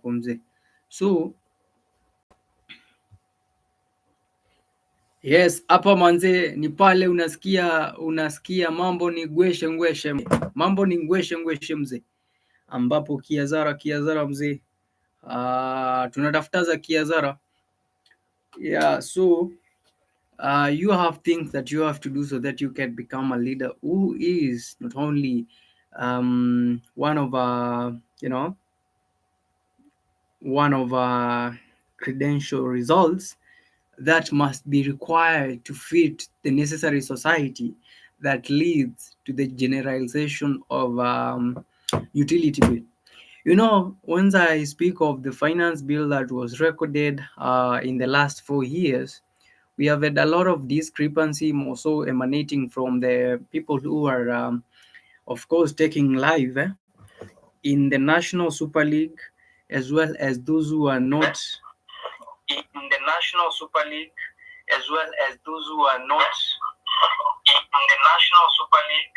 hapo mzee. So yes, hapa manze ni pale unasikia mambo ni ngweshe ngweshe, mambo ni ngweshe ngweshe mzee, ambapo kiazara mzee, tunatafuta za kiazara. Yeah, so you have things that you have to do so that you can become a leader who is not only one of credential results that must be required to fit the necessary society that leads to the generalization of utility bill. You know, once I speak of the finance bill that was recorded in the last 4 years, we have had a lot of discrepancy, more so emanating from the people who are, of course, taking live in the National Super League, as well as those who are not in the National Super League, as well as those who are not in the National Super League,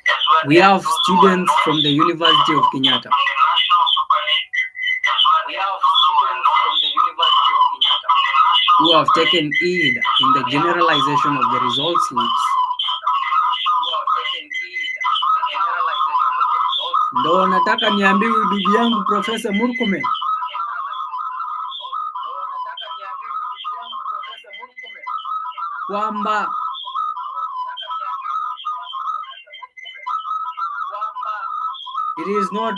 as well. We have students from the University of Kenyatta. We have students from the University of Kenyatta who have taken aid in the generalization of the results slips. Ndo nataka niambiwe ndugu yangu Profesa Murkomen. Kwamba it is not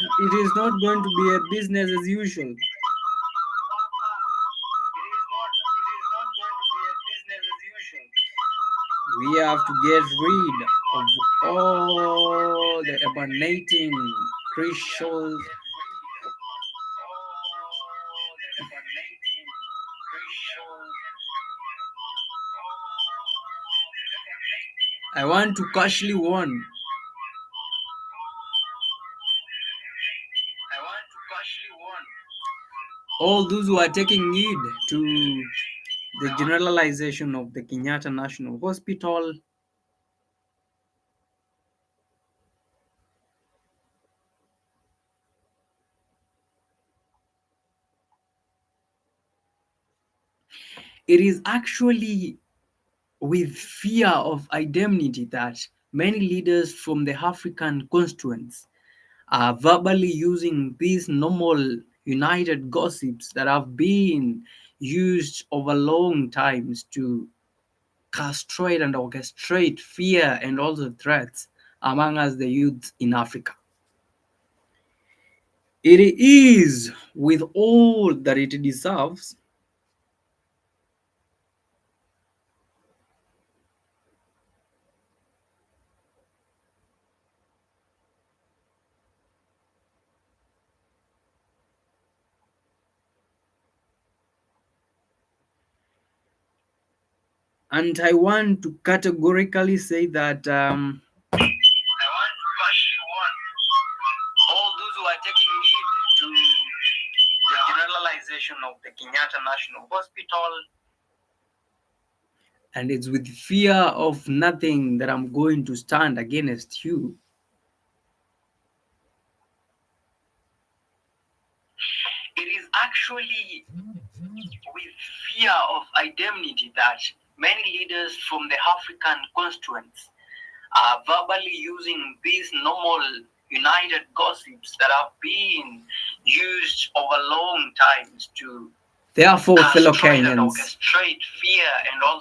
going to be a business as usual. We have to get rid of all the emanating crucial I want to casually warn. All those who are taking heed to the generalization of the Kenyatta National Hospital, it is actually with fear of indemnity that many leaders from the African constituents are verbally using these normal united gossips that have been used over long times to castrate and orchestrate fear and also threats among us, the youth in Africa. It is with all that it deserves and I want to categorically say that I want to warn all those who are taking heed to the generalization of the Kenyatta National Hospital, and it's with fear of nothing that I'm going to stand against you. It is actually with fear of indemnity that many leaders from the African constituents are verbally using these normal united gossips that have been used over long times to therefore, fellow Kenyans,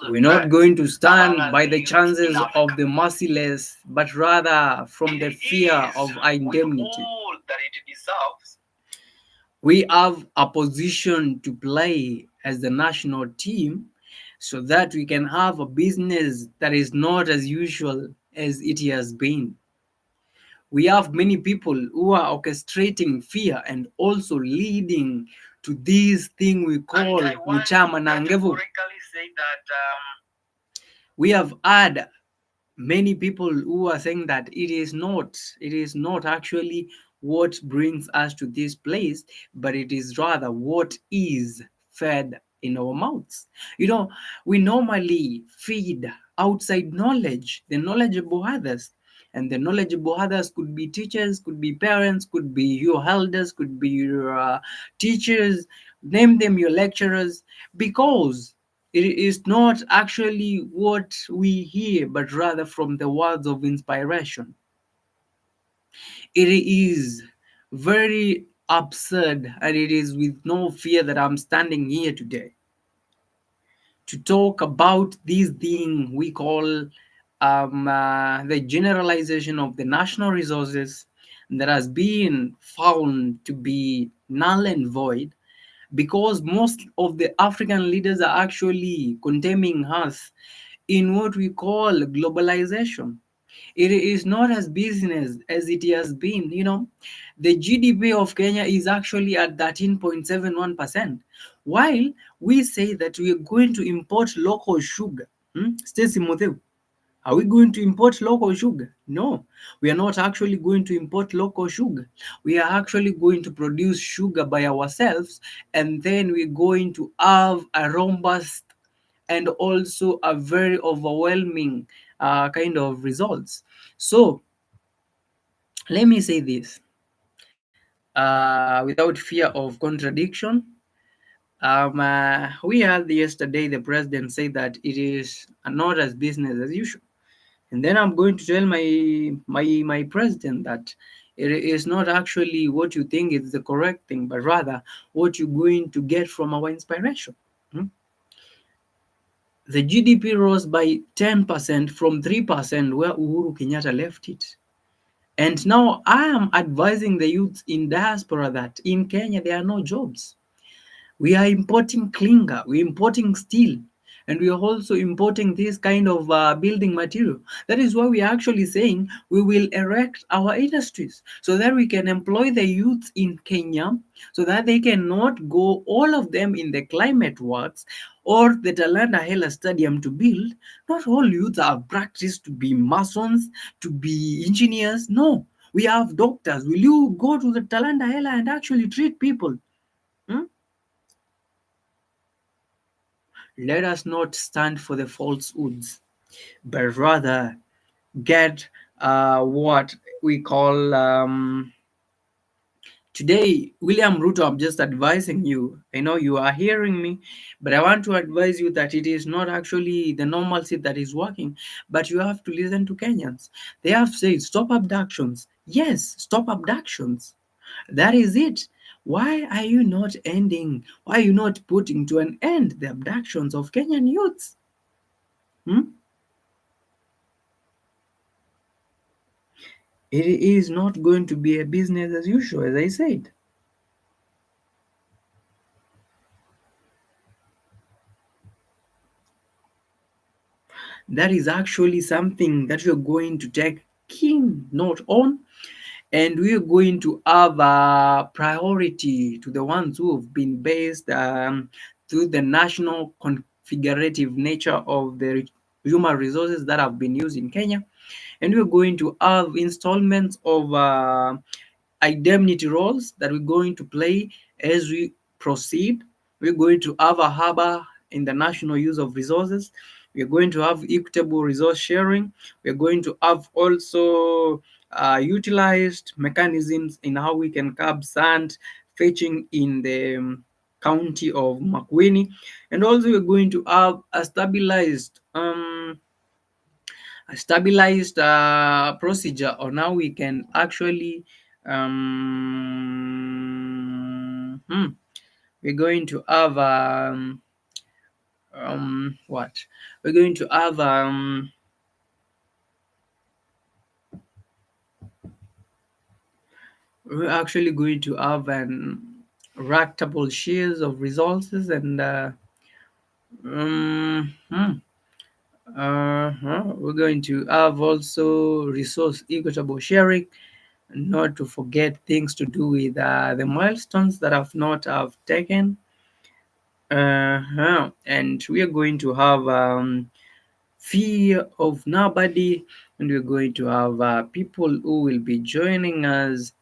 we're not going to stand by the chances of the merciless, but rather from the fear of indemnity. We have a position to play as the national team so that we can have a business that is not as usual as it has been. We have many people who are orchestrating fear and also leading to this thing we call Muchama Nangevu. We have had many people who are saying that it is not actually what brings us to this place, but it is rather what is fed in our mouths. You know, we normally feed outside knowledge, the knowledge of others, and the knowledgeable others could be teachers, could be parents, could be your elders, could be your teachers, name them your lecturers, because it is not actually what we hear, but rather from the words of inspiration. It is very absurd, and it is with no fear that I'm standing here today to talk about this thing we call the generalization of the national resources that has been found to be null and void, because most of the African leaders are actually condemning us in what we call globalization. It is not as business as it has been. The GDP of Kenya is actually at 13.71%, while we say that we are going to import local sugar. Stacy Mutheu, are we going to import local sugar? No, we are not actually going to import local sugar. We are actually going to produce sugar by ourselves, and then we're going to have a robust and also a very overwhelming kind of results. So let me say this without fear of contradiction. We had yesterday the president say that it is not as business as usual. And then I'm going to tell my president that it is not actually what you think is the correct thing, but rather what you're going to get from our inspiration. Hmm? The GDP rose by 10% from 3% where Uhuru Kenyatta left it. And now I am advising the youth in diaspora that in Kenya there are no jobs. We are importing clinker, we're importing steel, and we are also importing this kind of building material. That is why we are actually saying we will erect our industries so that we can employ the youth in Kenya, so that they cannot go all of them in the climate works or the Talanda Hela Stadium to build. Not all youths are practiced to be masons, to be engineers. No, we have doctors. Will you go to the Talanda Hela and actually treat people? Hmm? Let us not stand for the falsehoods, but rather get what we call today. William Ruto, I'm just advising you. I know you are hearing me, but I want to advise you that it is not actually the normalcy that is working, but you have to listen to Kenyans. They have said stop abductions. Yes, stop abductions. That is it. Why are you not ending? Why are you not putting to an end the abductions of Kenyan youths? Hmm? It is not going to be a business as usual, as I said. That is actually something that we're going to take keen note on, and we're going to have a priority to the ones who have been based through the national configurative nature of the human resources that have been used in Kenya. And we're going to have installments of indemnity roles that we're going to play as we proceed. We're going to have a harbor in the national use of resources. We're going to have equitable resource sharing. We're going to have also utilized mechanisms in how we can curb sand fetching in the county of Makueni. And also we're going to have a stabilized procedure on how we can actually we're going to have what we're going to have we're actually going to have an rectable shares of resources and um, hmm, we're going to have also resource equitable sharing, not to forget things to do with the milestones that have not have taken. And we are going to have fear of nobody, and we're going to have people who will be joining us.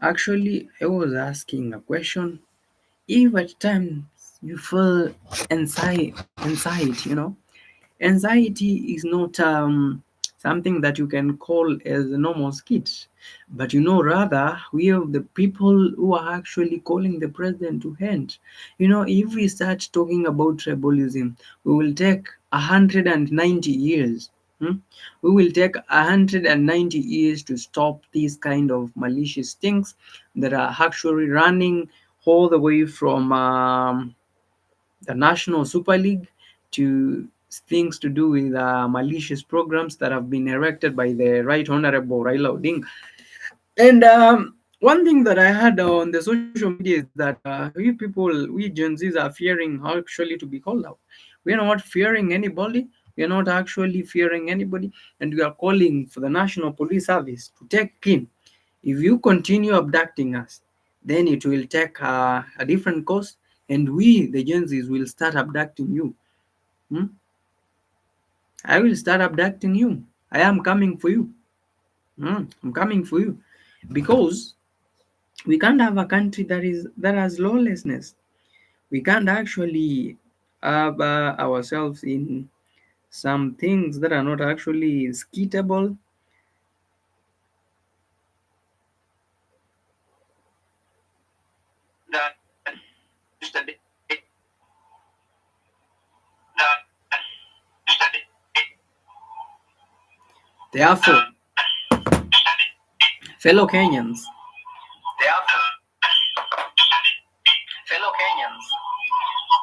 Actually, I was asking a question. If at times you feel anxiety, anxiety is not something that you can call as a normal skit, but rather we have the people who are actually calling the president to hand. If we start talking about tribalism, we will take 190 years. hmm? We will take 190 years to stop these kind of malicious things that are actually running all the way from the National Super League to things to do with malicious programs that have been erected by the Right Honorable Raila Odinga. And one thing that I heard on the social media is that we Gen Zs are fearing actually to be called out. We are not fearing anybody. We are not actually fearing anybody. And we are calling for the National Police Service to take in. If you continue abducting us, then it will take a different course, and we, the Gen Zs, will start abducting you. Hmm? I will start abducting you. I am coming for you. I'm coming for you because we can't have a country that has lawlessness. We can't actually have ourselves in some things that are not actually skitable. Therefore, fellow Kenyans,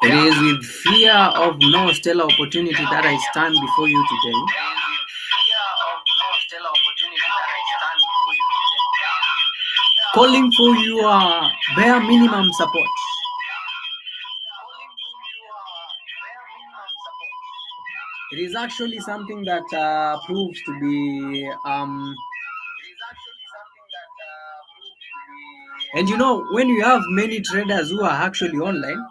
it is with fear of no stellar opportunity that I stand before you today, calling for your bare minimum support. It is actually something that proves to be and when you have many traders who are actually online.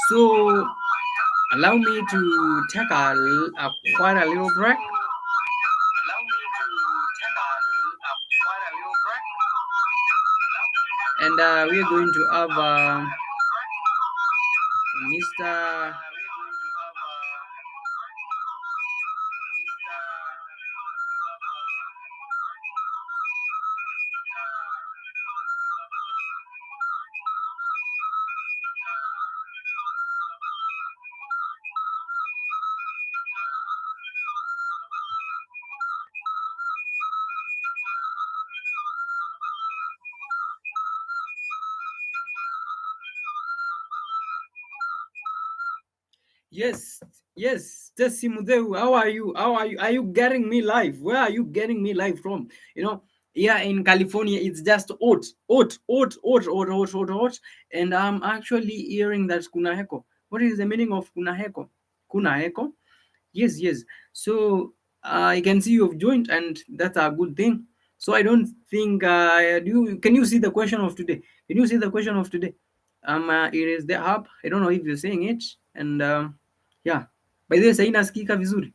So allow me to take quite a little break. And we are going to have Mr. Yes, yes, Tessie Mudeu, how are you? How are you? Are you getting me live? Where are you getting me live from? Here in California, it's just hot, and I'm actually hearing that kuna heko. What is the meaning of kuna heko? Kuna heko? Yes, yes. So I can see you've joined, and that's a good thing. So I don't think can you see the question of today? Can you see the question of today? It is the hub. I don't know if you're saying it, and yeah. By the way, sasa inasikika vizuri.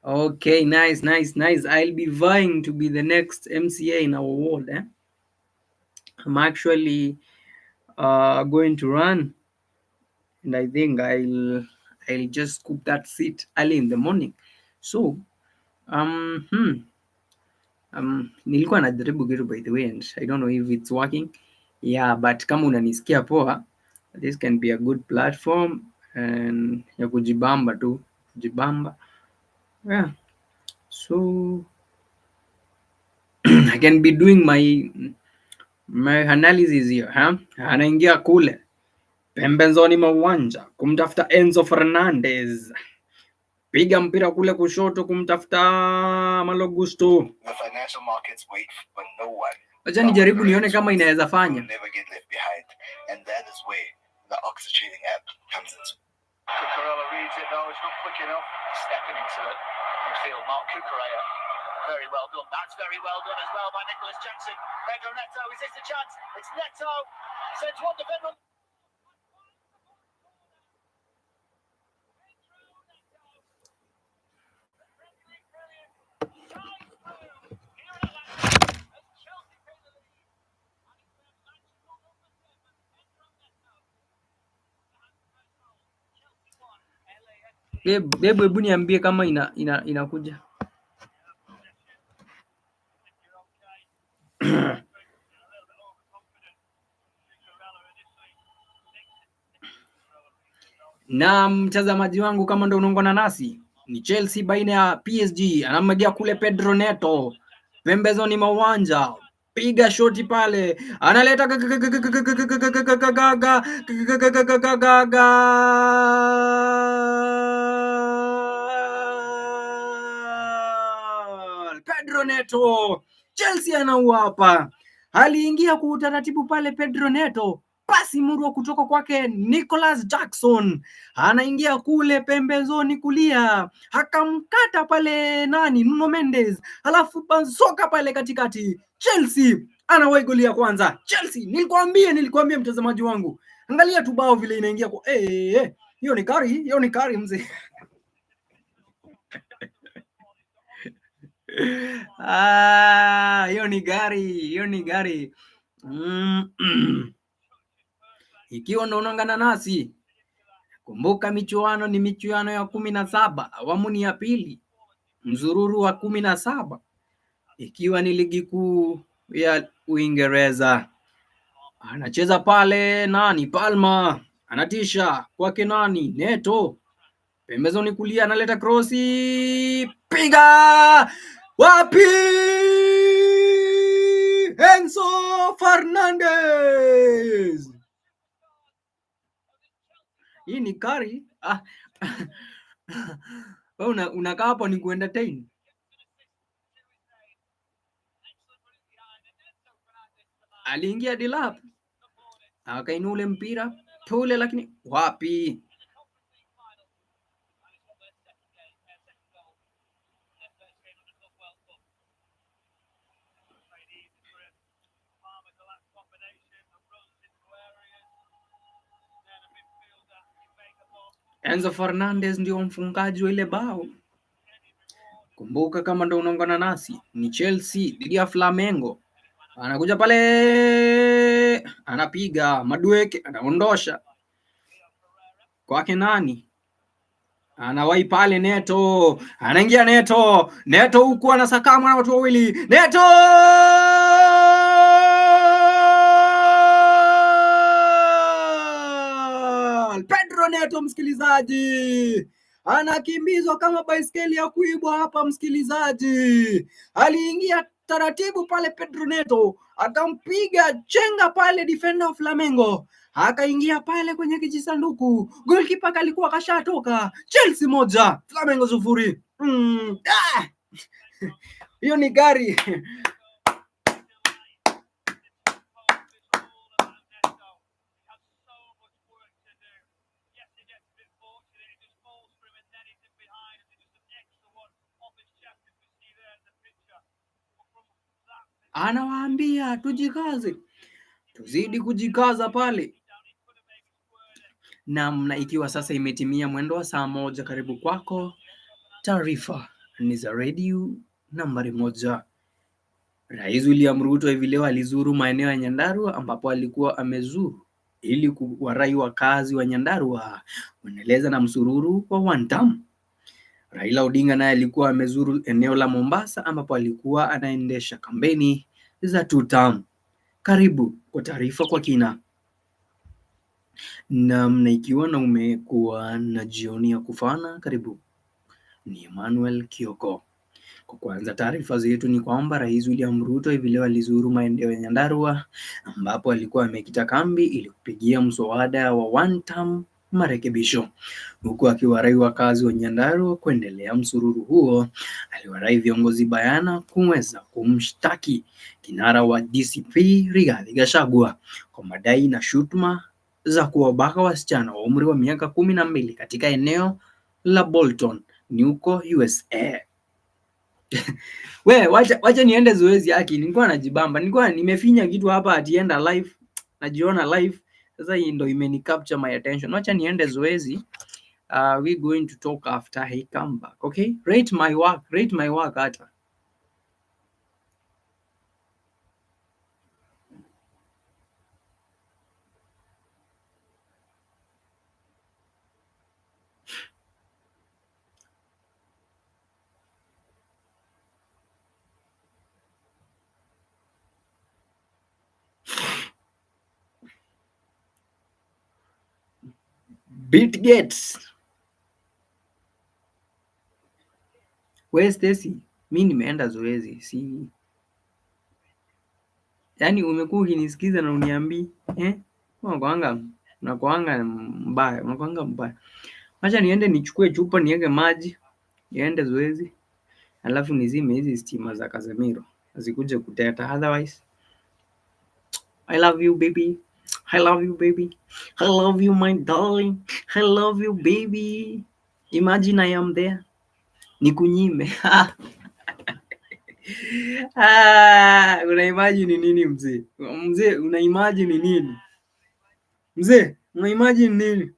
Okay, nice, nice, nice. I'll be vying to be the next MCA in our world. I'm actually going to run, and I think I'll just scoop that seat early in the morning. So um hmm, nilikuwa najaribu kitu by the way, and I don't know if it's working. Yeah, but kama unanisikia poa, this can be a good platform and ya kujibamba tu, kujibamba. Yeah. So I can be doing my analysis here, huh? Anaingia kule. pembezoni mwa uwanja kumtafuta Enzo Fernandez, piga mpira kule kushoto kumtafuta Malo Gusto. Acha nijaribu nione kama inaweza fanya. Very well done. That's very well done as well by Nicholas Jackson. Pedro Neto, is this a chance? It's Neto. Sends one defender. Hebu niambie kama inakuja. Na mtazamaji wangu, kama ndo unaungana nasi, ni Chelsea baina ya PSG. Anamwagia kule Pedro Neto pembezoni mwa uwanja, piga shoti pale, analeta Pedro Neto. Chelsea anaua hapa, aliingia kwa utaratibu pale Pedro Neto, pasi murwa kutoka kwake Nicholas Jackson, anaingia kule pembezoni kulia, akamkata pale Nuno Mendes, alafu bazoka pale katikati. Chelsea anawahi goli ya kwanza. Chelsea, nilikwambia mtazamaji wangu, angalia tu bao vile inaingia kwa hiyo ni kari mzee. Hiyo ni gari. Ikiwa ndo unaungana nasi, kumbuka michuano ni michuano ya 17, awamu ni ya pili, mzururu wa 17, ikiwa ni ligi kuu ya Uingereza. Anacheza pale Palma, anatisha kwake Neto, pembezoni kulia, analeta krosi, piga wapi, Enzo Fernandez. Hii ni kari. Wewe unakaa hapo ni kuentertain. Aliingia Dilap, akainua ule mpira pole, lakini wapi. Enzo Fernandez ndio mfungaji wa ile bao. Kumbuka kama ndo unaungana nasi, ni Chelsea dhidi ya Flamengo. Anakuja pale, anapiga Madueke, anaondosha kwake anawahi pale Neto, anaingia Neto huku anasakama na watu wawili. Neto Pedro Neto, msikilizaji, anakimbizwa kama baiskeli ya kuibwa hapa msikilizaji. Aliingia taratibu pale Pedro Neto, akampiga chenga pale defender of Flamengo, akaingia pale kwenye kijisanduku. Goalkeeper alikuwa kashatoka. Chelsea 1, Flamengo 0. Hiyo ni gari. Anawaambia tujikaze, tuzidi kujikaza pale. Na ikiwa sasa imetimia mwendo wa saa 1, karibu kwako taarifa ni za radio nambari 1. Rais William Ruto hivi leo alizuru maeneo ya Nyandarua, ambapo alikuwa amezuru ili kuwarai wakazi wa Nyandarua kuendeleza na msururu wa one term. Raila Odinga naye alikuwa amezuru eneo la Mombasa, ambapo alikuwa anaendesha kampeni za two term. Karibu kwa taarifa kwa kina. Na ikiwa na umekuwa na jioni ya kufana, karibu. Ni Emmanuel Kioko. Kwa kwanza, taarifa zetu ni kwamba Rais William Ruto hivi leo alizuru maeneo ya Nyandarua ambapo alikuwa amekita kambi ili kupigia mswada wa one term marekebisho, huku akiwarai wakazi wa Nyandarua kuendelea msururu huo. Aliwarai viongozi bayana kuweza kumshtaki kinara wa DCP Rigathi Gachagua kwa madai na shutuma za kuwabaka wasichana wa umri wa miaka 12 katika eneo la Bolton ni huko USA. We, wacha niende zoezi yake. Nilikuwa najibamba. Nilikuwa nimefinya kitu hapa atienda live. Najiona live. Sasa hii ndo imeni capture my attention. Wacha niende zoezi. We going to talk after he come back. Okay? Rate my work. Rate my work hata. Beat Gates. Where's Stacy? Mi nimeenda zoezi. Si. Yaani umekuwa ukinisikiza na uniambii. Unakuanga mbaya. Unakuanga mbaya. Wacha niende nichukue chupa niweke maji. Niende zoezi. Alafu nizime hizi stima za Casemiro zikuje kuteta, otherwise I love you baby, I love you baby, I love you my darling, I love you baby, imagine I am there nikunyime. Una imagine nini mzee? Mzee una imagine nini? Mzee una imagine nini?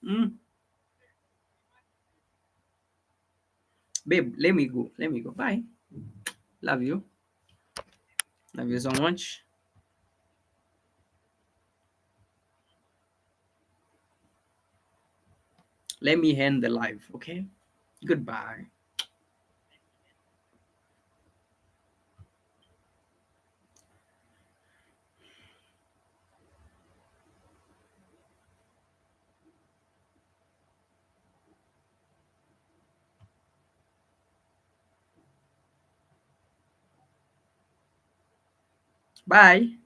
Mm? Babe, let me go, bye, love you, love you so much. Let me end the live, okay? Goodbye. Bye.